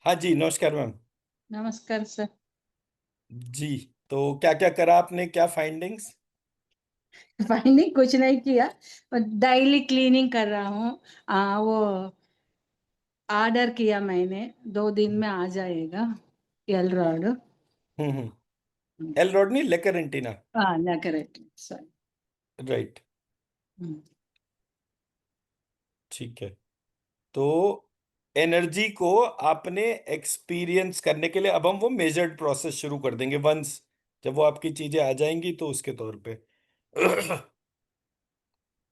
हाँ जी, नमस्कार मैम। नमस्कार सर। जी। तो क्या क्या करा आपने, क्या फाइंडिंग्स? फाइंडिंग कुछ नहीं किया, डेली क्लीनिंग कर रहा हूँ। वो ऑर्डर किया मैंने, 2 दिन में आ जाएगा। L rod. हम्म। एल रॉडनी लेकरेंटिना। हाँ, ना करेक्ट सर। राइट। हम्म, ठीक है। तो एनर्जी को आपने एक्सपीरियंस करने के लिए अब हम वो मेजर्ड प्रोसेस शुरू कर देंगे वंस जब वो आपकी चीजें आ जाएंगी तो उसके तौर पे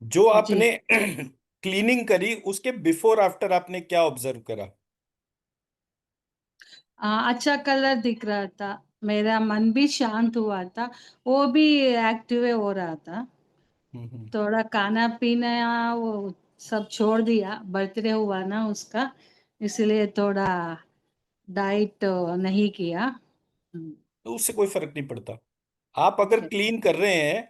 जो जी। आपने क्लीनिंग करी उसके बिफोर आफ्टर आपने क्या ऑब्जर्व करा? अच्छा कलर दिख रहा था। मेरा मन भी शांत हुआ था। वो भी एक्टिव हो रहा था। हम्म। थोड़ा खाना पीना वो सब छोड़ दिया, बर्थडे हुआ ना उसका, इसलिए थोड़ा डाइट नहीं किया। हम्म, तो उससे कोई फर्क नहीं पड़ता। आप अगर ओके। क्लीन कर रहे हैं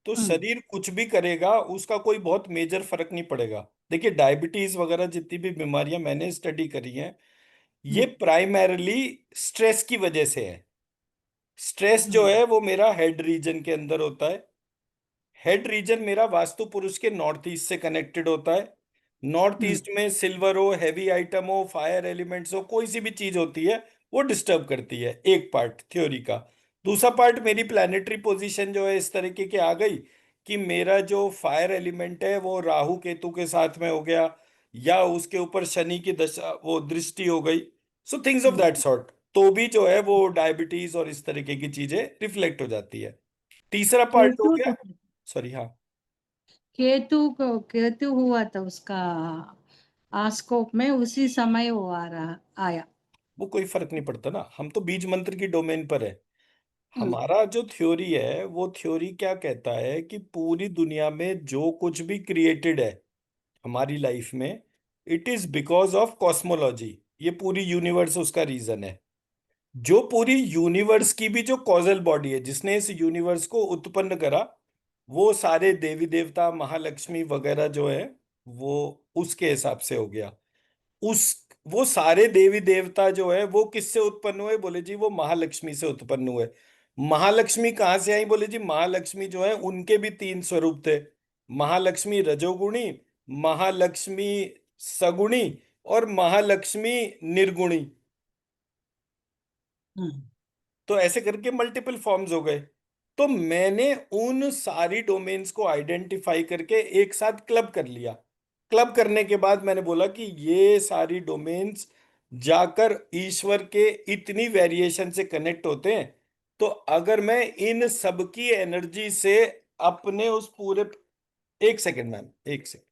तो हम्म। शरीर कुछ भी करेगा, उसका कोई बहुत मेजर फर्क नहीं पड़ेगा। देखिए, डायबिटीज वगैरह जितनी भी बीमारियां मैंने स्टडी करी हैं, ये हम्म। प्राइमरीली स्ट्रेस की वजह से है। स्ट्रेस जो हम्म। है वो मेरा हेड रीजन के अंदर होता है। हेड रीजन मेरा वास्तु पुरुष के नॉर्थ ईस्ट से कनेक्टेड होता है। नॉर्थ हम्म। ईस्ट में सिल्वर हो, हैवी आइटम हो, फायर एलिमेंट्स हो, कोई सी भी चीज होती है वो डिस्टर्ब करती है, एक पार्ट थ्योरी का। दूसरा पार्ट, मेरी प्लानिटरी पोजीशन जो है इस तरीके की आ गई कि मेरा जो फायर एलिमेंट है वो राहु केतु के साथ में हो गया, या उसके ऊपर शनि की दशा वो दृष्टि हो गई। So things of that hmm. Sort, तो भी जो है वो डायबिटीज और इस तरीके की चीजें रिफ्लेक्ट हो जाती है। तीसरा पार्ट हो केतु गया। तो सॉरी, हाँ। केतु हुआ था उसका आस्कोप में, उसी समय वो आ रहा आया। वो कोई फर्क नहीं पड़ता ना, हम तो बीज मंत्र की डोमेन पर है। हम्म। हमारा जो थ्योरी है वो थ्योरी क्या कहता है कि पूरी दुनिया में जो कुछ भी क्रिएटेड है हमारी लाइफ में, it is because of cosmology. ये पूरी यूनिवर्स उसका रीजन है। जो पूरी यूनिवर्स की भी जो कॉजल बॉडी है, जिसने इस यूनिवर्स को उत्पन्न करा, वो सारे देवी देवता, महालक्ष्मी वगैरह जो है, वो उसके हिसाब से हो गया। उस वो सारे देवी देवता जो है वो किससे उत्पन्न हुए? बोले जी वो महालक्ष्मी से उत्पन्न हुए। महालक्ष्मी कहाँ से आई? बोले जी महालक्ष्मी जो है उनके भी तीन स्वरूप थे। महालक्ष्मी रजोगुणी, महालक्ष्मी सगुणी, और महालक्ष्मी निर्गुणी। हम्म। तो ऐसे करके मल्टीपल फॉर्म्स हो गए। तो मैंने उन सारी डोमेन्स को आइडेंटिफाई करके एक साथ क्लब कर लिया। क्लब करने के बाद मैंने बोला कि ये सारी डोमेन्स जाकर ईश्वर के इतनी वेरिएशन से कनेक्ट होते हैं। तो अगर मैं इन सबकी एनर्जी से अपने उस पूरे, एक सेकेंड मैम, एक सेकेंड।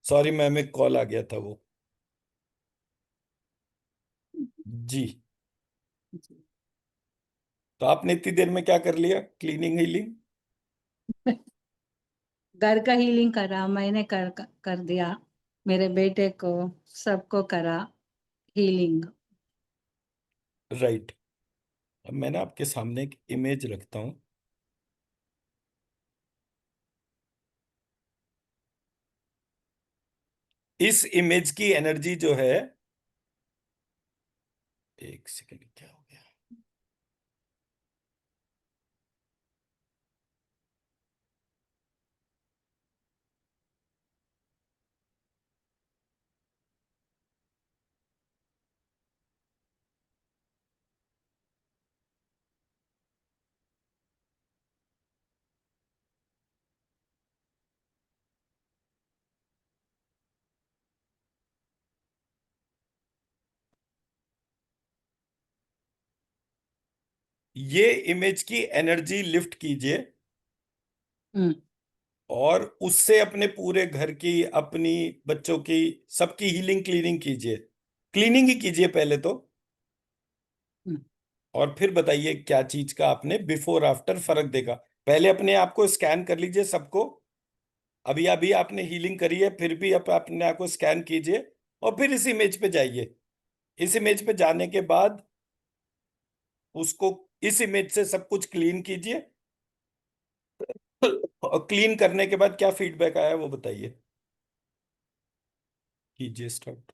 सॉरी मैम, एक कॉल आ गया था वो। जी। तो आपने इतनी देर में क्या कर लिया, क्लीनिंग हीलिंग? घर का हीलिंग करा मैंने, कर दिया। मेरे बेटे को, सबको करा हीलिंग। राइट। अब मैं ना आपके सामने एक इमेज रखता हूँ। इस इमेज की एनर्जी जो है, एक सेकंड, क्या हो गया? ये इमेज की एनर्जी लिफ्ट कीजिए हम्म। और उससे अपने पूरे घर की, अपनी, बच्चों की, सबकी हीलिंग क्लीनिंग कीजिए। क्लीनिंग ही कीजिए पहले तो। हम्म। और फिर बताइए क्या चीज का आपने बिफोर आफ्टर फर्क देखा। पहले अपने आप को स्कैन कर लीजिए सबको। अभी अभी आपने हीलिंग करी है, फिर भी आप अपने आप को स्कैन कीजिए और फिर इस इमेज पे जाइए। इस इमेज पे जाने के बाद उसको, इस इमेज से सब कुछ क्लीन कीजिए। और क्लीन करने के बाद क्या फीडबैक आया वो बताइए। कीजिए स्टार्ट।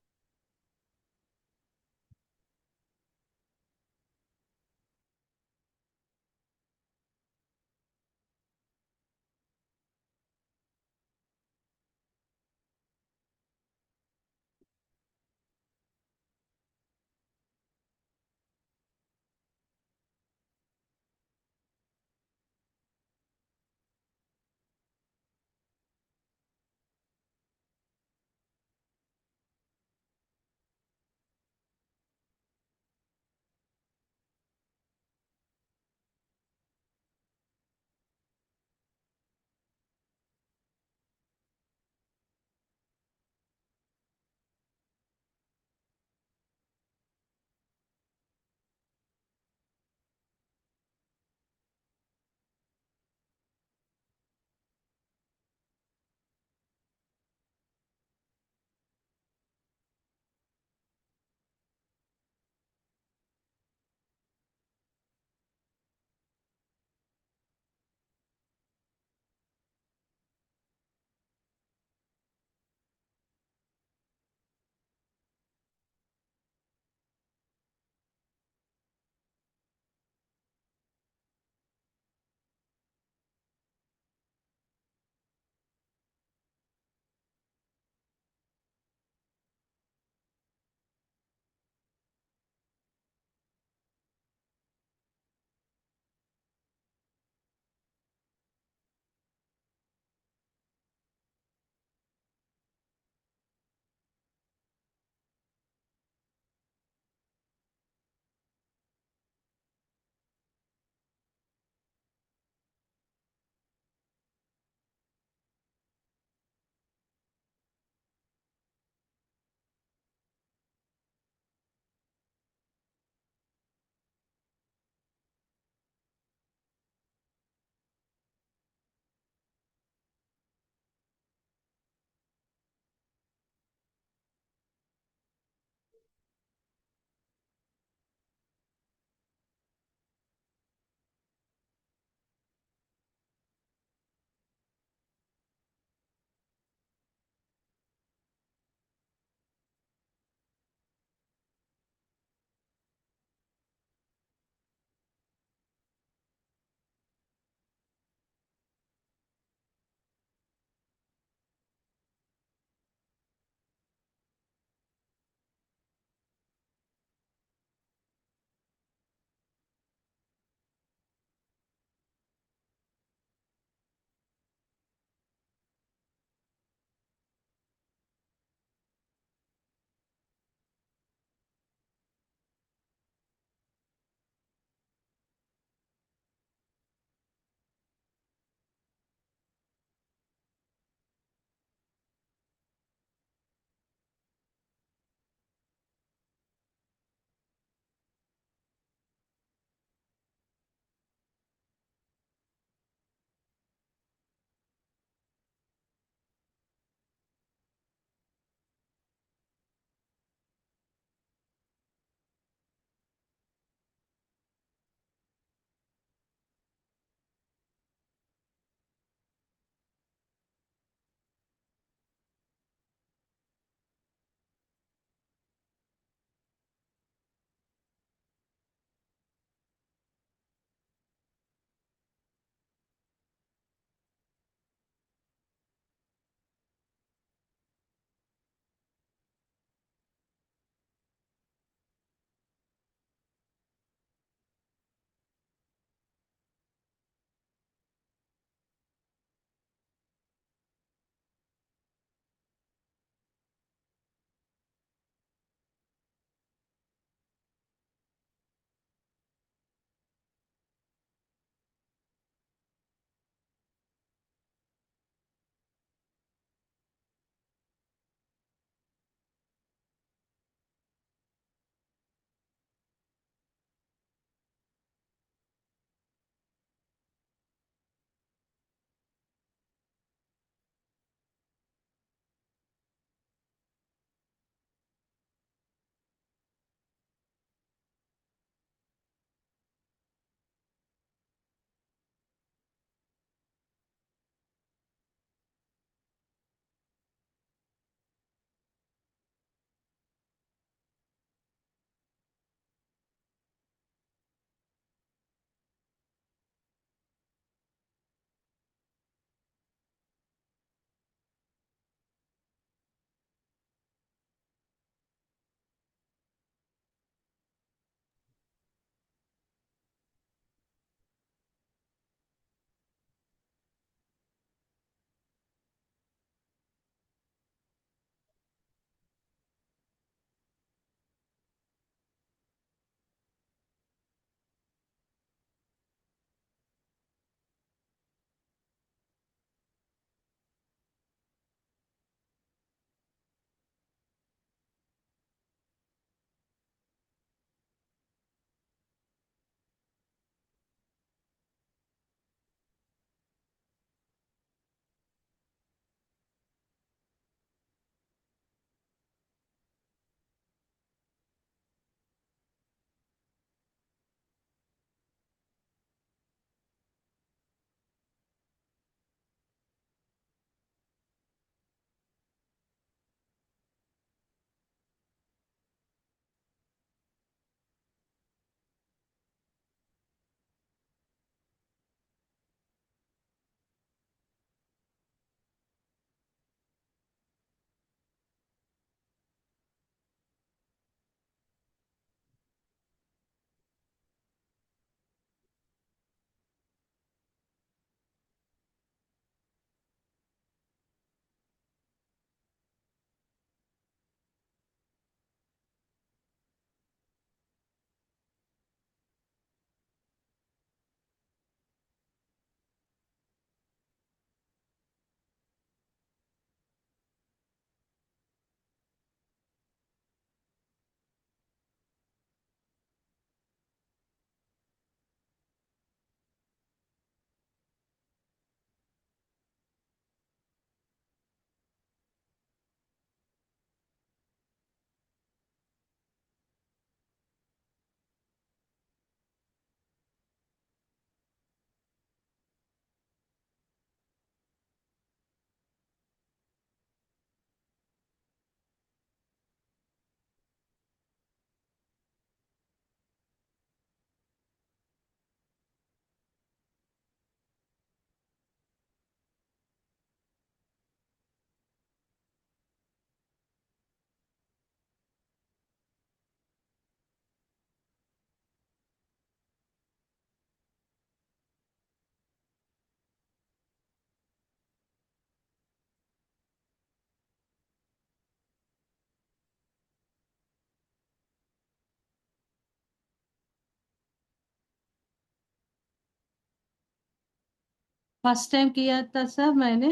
फर्स्ट टाइम किया था सर मैंने,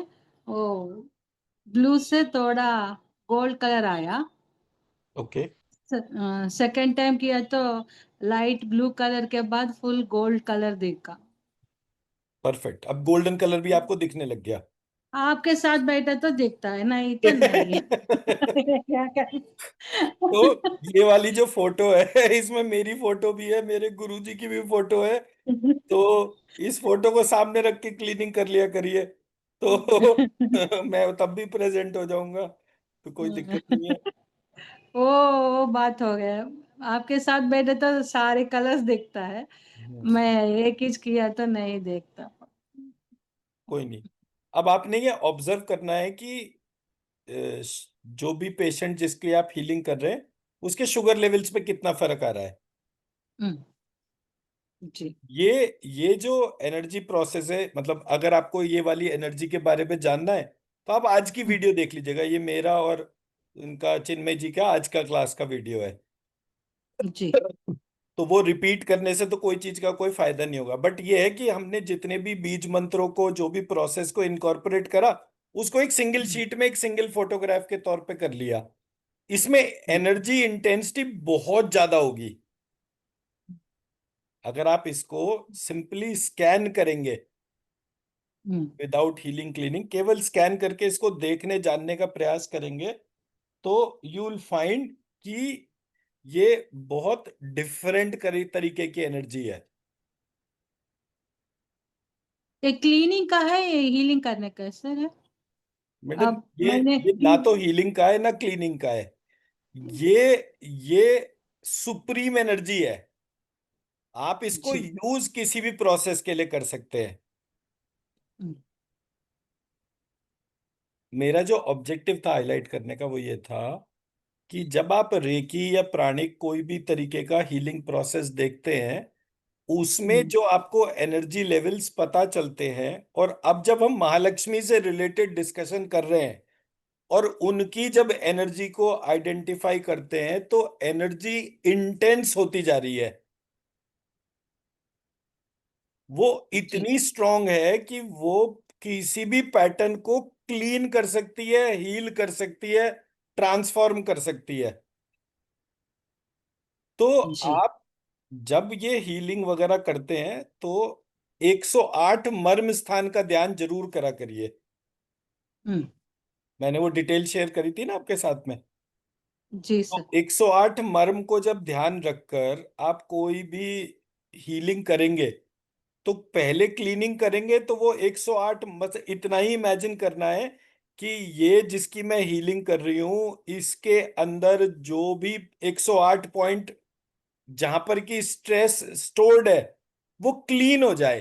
वो ब्लू से थोड़ा गोल्ड कलर आया। ओके। सेकंड टाइम किया तो लाइट ब्लू कलर के बाद फुल गोल्ड कलर देखा। परफेक्ट, अब गोल्डन कलर भी आपको दिखने लग गया। आपके साथ बैठा तो दिखता है, नहीं तो नहीं। क्या करें। तो ये वाली जो फोटो है इसमें मेरी फोटो भी है, मेरे गुरुजी की भी फोटो है। तो इस फोटो को सामने रख के क्लीनिंग कर लिया करिए, तो मैं तब भी प्रेजेंट हो जाऊंगा, तो कोई दिक्कत नहीं है। वो बात हो गया। आपके साथ बैठे तो सारे कलर्स दिखता है, मैं हम्म, एक ही किया तो नहीं देखता। कोई नहीं। अब आपने ये ऑब्जर्व करना है कि जो भी पेशेंट जिसकी आप हीलिंग कर रहे हैं उसके शुगर लेवल्स पे कितना फर्क आ रहा है। हम्म, जी। ये जो एनर्जी प्रोसेस है, मतलब अगर आपको ये वाली एनर्जी के बारे में जानना है तो आप आज की हम्म, वीडियो देख लीजिएगा, ये मेरा और उनका चिन्मय जी का आज का क्लास का वीडियो है। जी। तो वो रिपीट करने से तो कोई चीज का कोई फायदा नहीं होगा, बट ये है कि हमने जितने भी बीज मंत्रों को, जो भी प्रोसेस को इनकॉर्पोरेट करा, उसको एक सिंगल हम्म, शीट में एक सिंगल फोटोग्राफ के तौर पे कर लिया। इसमें एनर्जी इंटेंसिटी बहुत ज्यादा होगी। अगर आप इसको सिंपली स्कैन करेंगे हम्म, विदाउट हीलिंग क्लीनिंग, केवल स्कैन करके इसको देखने जानने का प्रयास करेंगे, तो यू विल फाइंड कि ये बहुत डिफरेंट तरीके की एनर्जी है। ये क्लीनिंग का है, ये हीलिंग करने का है सर है। मैडम, अब ये मैंने ये ना तो हीलिंग का है ना क्लीनिंग का है। ये ये सुप्रीम एनर्जी है। आप इसको जी। यूज किसी भी प्रोसेस के लिए कर सकते हैं। हम्म, मेरा जो ऑब्जेक्टिव था हाईलाइट करने का वो ये था कि जब आप रेकी या प्राणिक कोई भी तरीके का हीलिंग प्रोसेस देखते हैं, उसमें हम्म, जो आपको एनर्जी लेवल्स पता चलते हैं, और अब जब हम महालक्ष्मी से रिलेटेड डिस्कशन कर रहे हैं और उनकी जब एनर्जी को आइडेंटिफाई करते हैं, तो एनर्जी इंटेंस होती जा रही है। वो जी। इतनी स्ट्रांग है कि वो किसी भी पैटर्न को क्लीन कर सकती है, हील कर सकती है, ट्रांसफॉर्म कर सकती है। तो जी। आप जब ये हीलिंग वगैरह करते हैं तो 108 मर्म स्थान का ध्यान जरूर करा करिए। हम्म, मैंने वो डिटेल शेयर करी थी ना आपके साथ में। जी तो सर। 108 मर्म को जब ध्यान रखकर आप कोई भी हीलिंग करेंगे, तो पहले क्लीनिंग करेंगे तो वो 108, बस इतना ही इमेजिन करना है कि ये जिसकी मैं हीलिंग कर रही हूं इसके अंदर जो भी 108 पॉइंट जहां पर की स्ट्रेस स्टोर्ड है वो क्लीन हो जाए।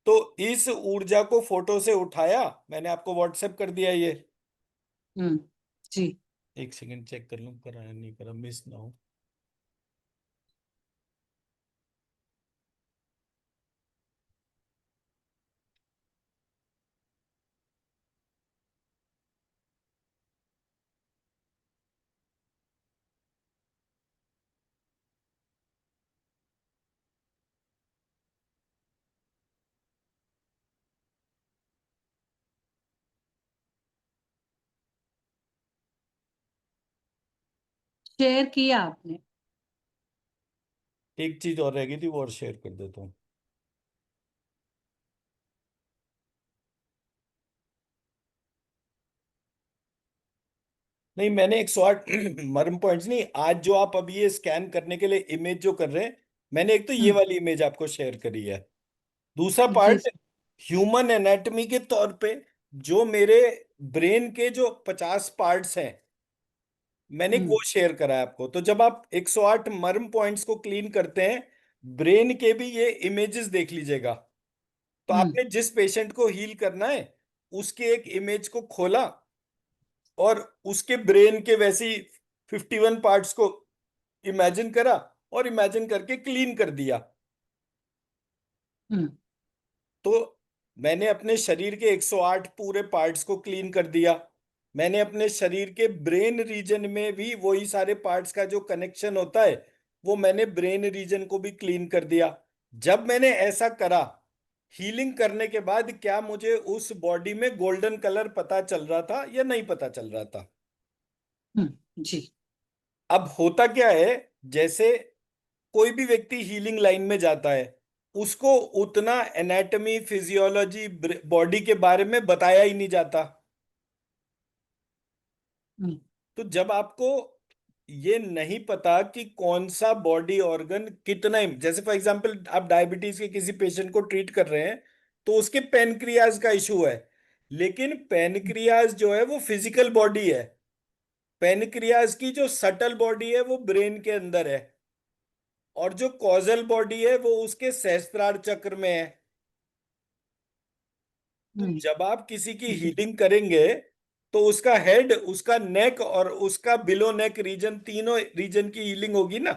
तो इस ऊर्जा को फोटो से उठाया, मैंने आपको व्हाट्सएप कर दिया ये। हम्म, जी। एक सेकंड चेक कर लूं, करा है नहीं करा, मिस ना हो। शेयर किया आपने। एक चीज और रह गई थी, वो और शेयर कर देता हूँ। नहीं, मैंने 108 मर्म पॉइंट्स नहीं, आज जो आप अभी ये स्कैन करने के लिए इमेज जो कर रहे हैं, मैंने एक तो ये हम्म, वाली इमेज आपको शेयर करी है। दूसरा जी पार्ट सर। ह्यूमन एनाटॉमी के तौर पे जो मेरे ब्रेन के जो 50 पार्ट्स हैं, मैंने हम्म, वो शेयर करा है आपको। तो जब आप 108 मर्म पॉइंट्स को क्लीन करते हैं, ब्रेन के भी ये इमेजेस देख लीजिएगा। तो हम्म, आपने जिस पेशेंट को हील करना है उसके एक इमेज को खोला और उसके ब्रेन के वैसी 51 पार्ट्स को इमेजिन करा और इमेजिन करके क्लीन कर दिया। हम्म, तो मैंने अपने शरीर के 108 पूरे पार्ट्स को क्लीन कर दिया। मैंने अपने शरीर के ब्रेन रीजन में भी वही सारे पार्ट्स का जो कनेक्शन होता है वो मैंने ब्रेन रीजन को भी क्लीन कर दिया। जब मैंने ऐसा करा, हीलिंग करने के बाद क्या मुझे उस बॉडी में गोल्डन कलर पता चल रहा था या नहीं पता चल रहा था? जी। अब होता क्या है, जैसे कोई भी व्यक्ति हीलिंग लाइन में जाता है, उसको उतना एनाटॉमी फिजियोलॉजी बॉडी के बारे में बताया ही नहीं जाता। हम्म। तो जब आपको ये नहीं पता कि कौन सा बॉडी ऑर्गन कितना, जैसे फॉर एग्जांपल आप डायबिटीज के किसी पेशेंट को ट्रीट कर रहे हैं, तो उसके पेनक्रियाज का इशू है, लेकिन पेनक्रियाज जो है वो फिजिकल बॉडी है। पेनक्रियाज की जो सटल बॉडी है वो ब्रेन के अंदर है, और जो कॉजल बॉडी है वो उसके सहस्त्रार चक्र में है। तो हम्म। जब आप किसी की जी। हीलिंग करेंगे, तो उसका हेड, उसका नेक और उसका बिलो नेक रीजन, तीनों रीजन की हीलिंग होगी ना।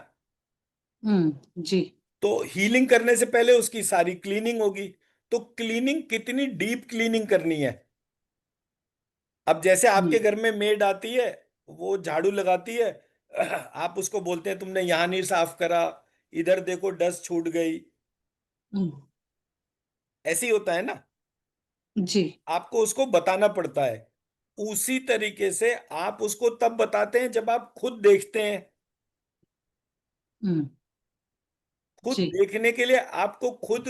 जी। तो हीलिंग करने से पहले उसकी सारी क्लीनिंग होगी। तो क्लीनिंग कितनी डीप क्लीनिंग करनी है? अब जैसे आपके हम्म। घर में मेड आती है, वो झाड़ू लगाती है, आप उसको बोलते हैं तुमने यहाँ नहीं साफ करा, इधर देखो डस्ट छूट गई। हम्म। ऐसे ही होता है ना, जी। आपको उसको बताना पड़ता है। उसी तरीके से आप उसको तब बताते हैं जब आप खुद देखते हैं। हम्म। खुद जी। देखने के लिए आपको खुद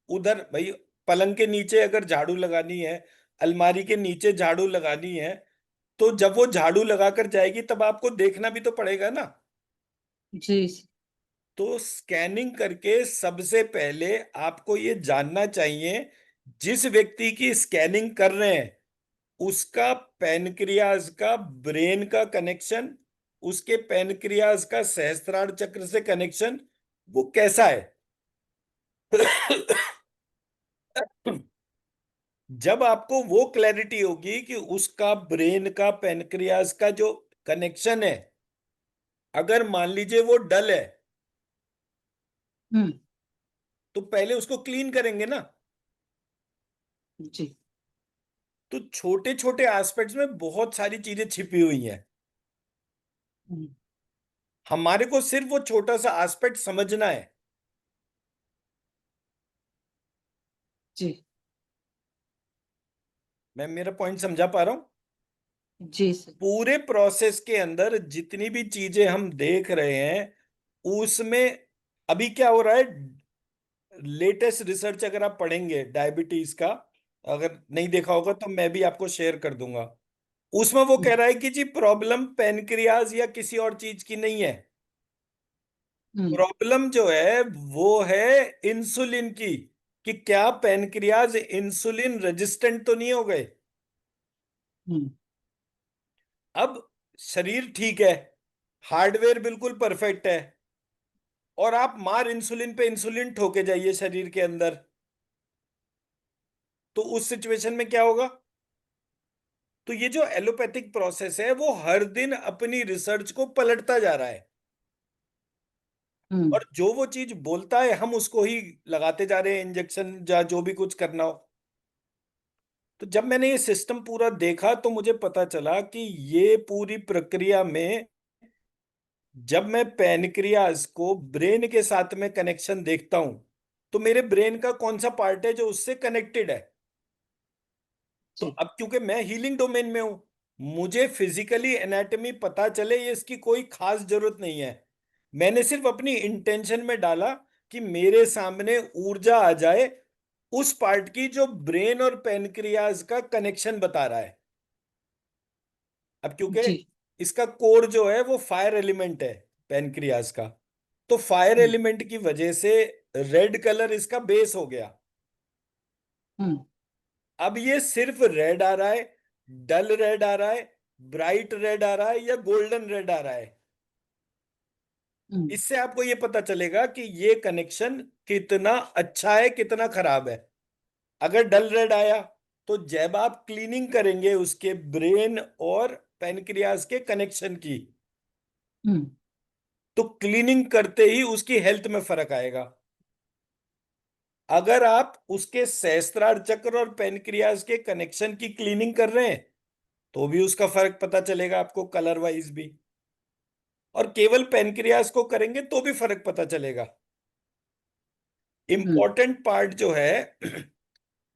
उधर भाई, पलंग के नीचे अगर झाड़ू लगानी है, अलमारी के नीचे झाड़ू लगानी है, तो जब वो झाड़ू लगाकर जाएगी तब आपको देखना भी तो पड़ेगा ना। जी। तो स्कैनिंग करके सबसे पहले आपको ये जानना चाहिए, जिस व्यक्ति की स्कैनिंग कर रहे हैं उसका पैनक्रियाज का ब्रेन का कनेक्शन, उसके पैनक्रियाज का सहस्त्रार चक्र से कनेक्शन वो कैसा है। जब आपको वो क्लैरिटी होगी कि उसका ब्रेन का पैनक्रियाज का जो कनेक्शन है, अगर मान लीजिए वो डल है, हम्म। तो पहले उसको क्लीन करेंगे ना। जी। तो छोटे छोटे एस्पेक्ट्स में बहुत सारी चीजें छिपी हुई हैं। हम्म। हमारे को सिर्फ वो छोटा सा एस्पेक्ट समझना है। जी। मैं मेरा पॉइंट समझा पा रहा हूं? जी सर। पूरे प्रोसेस के अंदर जितनी भी चीजें हम देख रहे हैं उसमें, अभी क्या हो रहा है, लेटेस्ट रिसर्च अगर आप पढ़ेंगे डायबिटीज का, अगर नहीं देखा होगा तो मैं भी आपको शेयर कर दूंगा। उसमें वो कह हम्म। रहा है कि जी प्रॉब्लम पेनक्रियाज या किसी और चीज की नहीं है। हम्म। प्रॉब्लम जो है वो है इंसुलिन की, कि क्या पेनक्रियाज इंसुलिन रेजिस्टेंट तो नहीं हो गए। हम्म। अब शरीर ठीक है, हार्डवेयर बिल्कुल परफेक्ट है, और आप मार इंसुलिन पे इंसुलिन ठोके जाइए शरीर के अंदर, तो उस सिचुएशन में क्या होगा? तो ये जो एलोपैथिक प्रोसेस है वो हर दिन अपनी रिसर्च को पलटता जा रहा है, हम्म। और जो वो चीज बोलता है हम उसको ही लगाते जा रहे हैं, इंजेक्शन या जो भी कुछ करना हो। तो जब मैंने ये सिस्टम पूरा देखा तो मुझे पता चला कि ये पूरी प्रक्रिया में, जब मैं पैनक्रियाज को ब्रेन के साथ में कनेक्शन देखता हूं, तो मेरे ब्रेन का कौन सा पार्ट है जो उससे कनेक्टेड है। तो जी। अब क्योंकि मैं हीलिंग डोमेन में हूं, मुझे फिजिकली एनाटॉमी पता चले ये इसकी कोई खास जरूरत नहीं है। मैंने सिर्फ अपनी इंटेंशन में डाला कि मेरे सामने ऊर्जा आ जाए उस पार्ट की जो ब्रेन और पेनक्रियाज का कनेक्शन बता रहा है। अब क्योंकि जी। इसका कोर जो है वो फायर एलिमेंट है, पेनक्रियाज का, तो फायर हम्म। एलिमेंट की वजह से रेड कलर इसका बेस हो गया। हम्म। अब ये सिर्फ रेड आ रहा है, डल रेड आ रहा है, ब्राइट रेड आ रहा है, या गोल्डन रेड आ रहा है, हम्म। इससे आपको ये पता चलेगा कि ये कनेक्शन कितना अच्छा है कितना खराब है। अगर डल रेड आया, तो जब आप क्लीनिंग करेंगे उसके ब्रेन और पेनक्रियाज के कनेक्शन की, हम्म। तो क्लीनिंग करते ही उसकी हेल्थ में फर्क आएगा। अगर आप उसके सहस्त्रार चक्र और पेनक्रियाज के कनेक्शन की क्लीनिंग कर रहे हैं, तो भी उसका फर्क पता चलेगा आपको कलर वाइज भी, और केवल पेनक्रियाज को करेंगे तो भी फर्क पता चलेगा। हम्म। इंपॉर्टेंट पार्ट जो है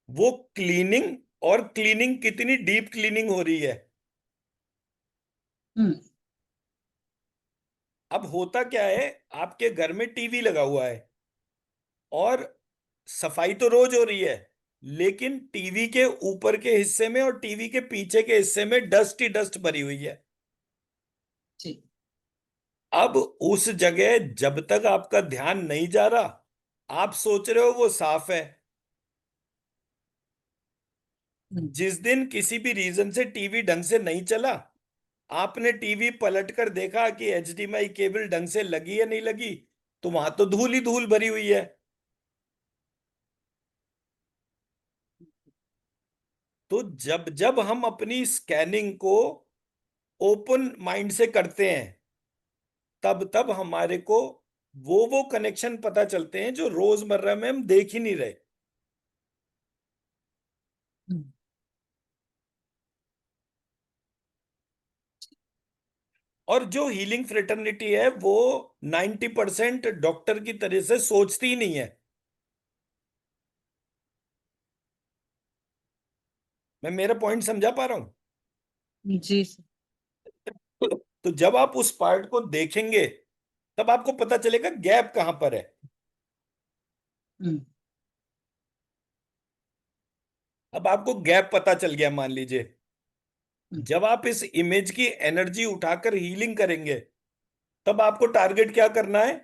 वो क्लीनिंग, और क्लीनिंग कितनी डीप क्लीनिंग हो रही है। हम्म। अब होता क्या है, आपके घर में टीवी लगा हुआ है और सफाई तो रोज हो रही है, लेकिन टीवी के ऊपर के हिस्से में और टीवी के पीछे के हिस्से में डस्ट ही डस्ट भरी हुई है। जी। अब उस जगह जब तक आपका ध्यान नहीं जा रहा, आप सोच रहे हो वो साफ है। हम्म। जिस दिन किसी भी रीजन से टीवी ढंग से नहीं चला, आपने टीवी पलट कर देखा कि एचडीएमआई केबल ढंग से लगी या नहीं लगी, तो वहां तो धूल ही धूल भरी हुई है। तो जब जब हम अपनी स्कैनिंग को ओपन माइंड से करते हैं, तब तब हमारे को वो कनेक्शन पता चलते हैं जो रोजमर्रा में हम देख ही नहीं रहे। हम्म। और जो हीलिंग फ्रेटर्निटी है वो 90% डॉक्टर की तरह से सोचती ही नहीं है। मैं मेरा पॉइंट समझा पा रहा हूं? जी सर। तो जब आप उस पार्ट को देखेंगे, तब आपको पता चलेगा गैप कहां पर है। हम्म। अब आपको गैप पता चल गया, मान लीजिए। हम्म। जब आप इस इमेज की एनर्जी उठाकर हीलिंग करेंगे, तब आपको टारगेट क्या करना है?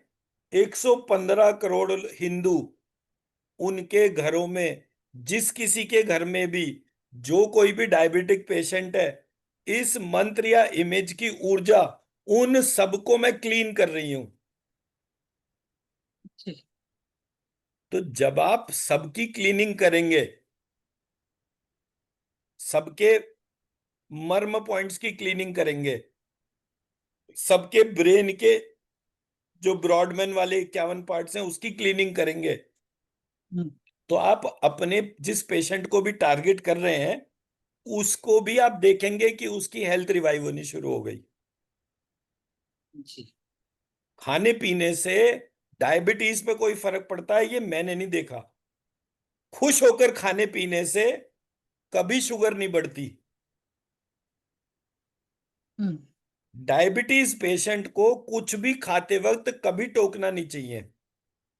115 करोड़ हिंदू, उनके घरों में, जिस किसी के घर में भी जो कोई भी डायबिटिक पेशेंट है, इस मंत्र या इमेज की ऊर्जा उन सबको मैं क्लीन कर रही हूं। जी। तो जब आप सबकी क्लीनिंग करेंगे, सबके मर्म पॉइंट्स की क्लीनिंग करेंगे, सबके ब्रेन के जो ब्रॉडमैन वाले 51 पार्ट्स हैं उसकी क्लीनिंग करेंगे, हम्म। तो आप अपने जिस पेशेंट को भी टारगेट कर रहे हैं, उसको भी आप देखेंगे कि उसकी हेल्थ रिवाइव होनी शुरू हो गई। जी। खाने पीने से डायबिटीज पे कोई फर्क पड़ता है, ये मैंने नहीं देखा। खुश होकर खाने पीने से कभी शुगर नहीं बढ़ती। हम्म। डायबिटीज पेशेंट को कुछ भी खाते वक्त कभी टोकना नहीं चाहिए।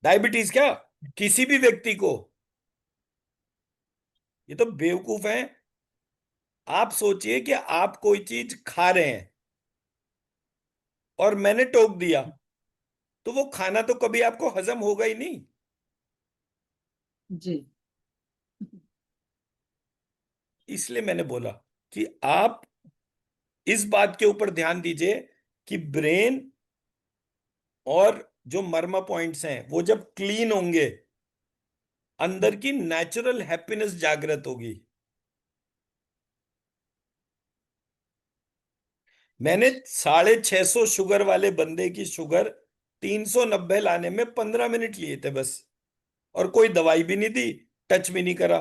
डायबिटीज क्या, किसी भी व्यक्ति को। ये तो बेवकूफ है। आप सोचिए कि आप कोई चीज खा रहे हैं और मैंने टोक दिया, तो वो खाना तो कभी आपको हजम होगा ही नहीं। जी। इसलिए मैंने बोला कि आप इस बात के ऊपर ध्यान दीजिए कि ब्रेन और जो मर्मा पॉइंट्स हैं वो जब क्लीन होंगे, अंदर की नेचुरल हैप्पीनेस जागृत होगी। मैंने जी। 650 शुगर वाले बंदे की शुगर 390 लाने में 15 मिनट लिए थे बस। और कोई दवाई भी नहीं दी, टच भी नहीं करा।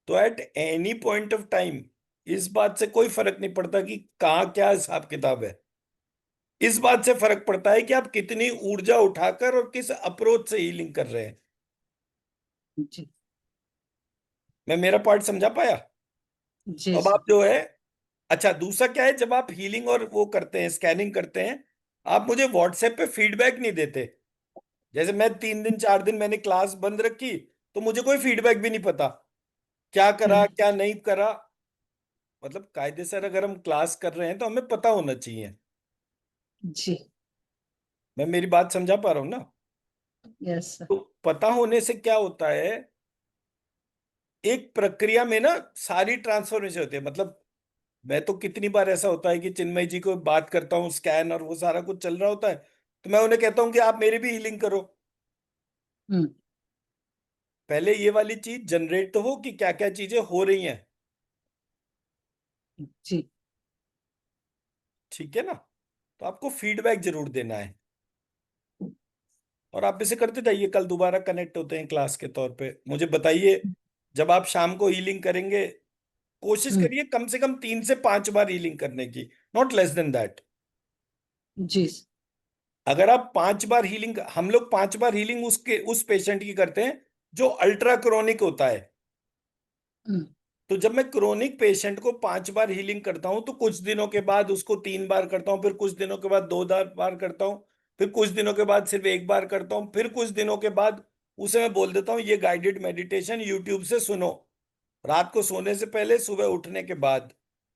तो at any point of time इस बात से कोई फर्क नहीं पड़ता कि कहाँ क्या हिसाब किताब है। इस बात से फर्क पड़ता है कि आप कितनी ऊर्जा उठाकर और किस अप्रोच से हीलिंग कर रहे हैं। जी। मैं मेरा पार्ट समझा पाया? जी तो अब सर। आप जो है, अच्छा दूसरा क्या है, जब आप हीलिंग और वो करते हैं, स्कैनिंग करते हैं, आप मुझे व्हाट्सएप पे फीडबैक नहीं देते। जैसे मैं 3 दिन 4 दिन मैंने क्लास बंद रखी, तो मुझे कोई फीडबैक भी नहीं पता क्या करा हम्म। क्या नहीं करा। मतलब कायदे से अगर हम क्लास कर रहे हैं तो हमें पता होना चाहिए। जी। मैं मेरी बात समझा पा रहा हूँ ना? Yes sir. तो पता होने से क्या होता है, एक प्रक्रिया में ना सारी ट्रांसफॉर्मेशन होती है। मतलब मैं तो कितनी बार ऐसा होता है कि चिन्मय जी को बात करता हूँ, स्कैन और वो सारा कुछ चल रहा होता है, तो मैं उन्हें कहता हूँ कि आप मेरी भी हीलिंग करो। हम्म। पहले ये वाली चीज जनरेट तो हो कि क्या क्या चीजें हो रही हैं। जी। ठीक है ना? तो आपको फीडबैक जरूर देना है, और आप इसे करते जाइए। कल दोबारा कनेक्ट होते हैं क्लास के तौर पे। मुझे बताइए, जब आप शाम को हीलिंग करेंगे, कोशिश हम्म। करिए कम से कम 3 से 5 बार हीलिंग करने की, नॉट लेस देन दैट। जी सर। अगर आप 5 बार हीलिंग, हम लोग 5 बार हीलिंग उसके उस पेशेंट की करते हैं जो अल्ट्रा क्रोनिक होता है। हम्म, तो जब मैं क्रोनिक पेशेंट को 5 बार हीलिंग करता हूं तो कुछ दिनों के बाद उसको 3 बार करता हूं, फिर कुछ दिनों के बाद 2 बार करता हूं, फिर कुछ दिनों के बाद सिर्फ 1 बार करता हूं, फिर कुछ दिनों के बाद उसे मैं बोल देता हूँ ये गाइडेड मेडिटेशन यूट्यूब से सुनो, रात को सोने से पहले, सुबह उठने के बाद,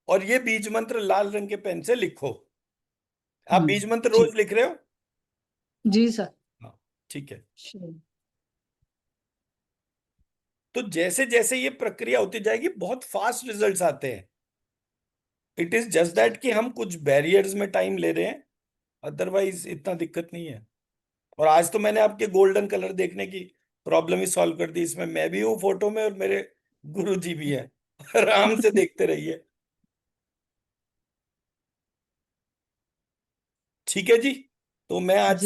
और ये बीज मंत्र लाल रंग के पेन से लिखो। आप बीज मंत्र जी रोज लिख रहे हो? जी सर। हाँ, ठीक है। श्योर। तो जैसे जैसे ये प्रक्रिया होती जाएगी बहुत फास्ट रिजल्ट्स आते हैं। इट इज जस्ट दैट कि हम कुछ बैरियर्स में टाइम ले रहे हैं, अदरवाइज इतना दिक्कत नहीं है। और आज तो मैंने आपके गोल्डन कलर देखने की प्रॉब्लम ही सॉल्व कर दी, इसमें मैं भी हूँ फोटो में और मेरे गुरु जी भी हैं। आराम से देखते रहिए। ठीक है जी। तो मैं आज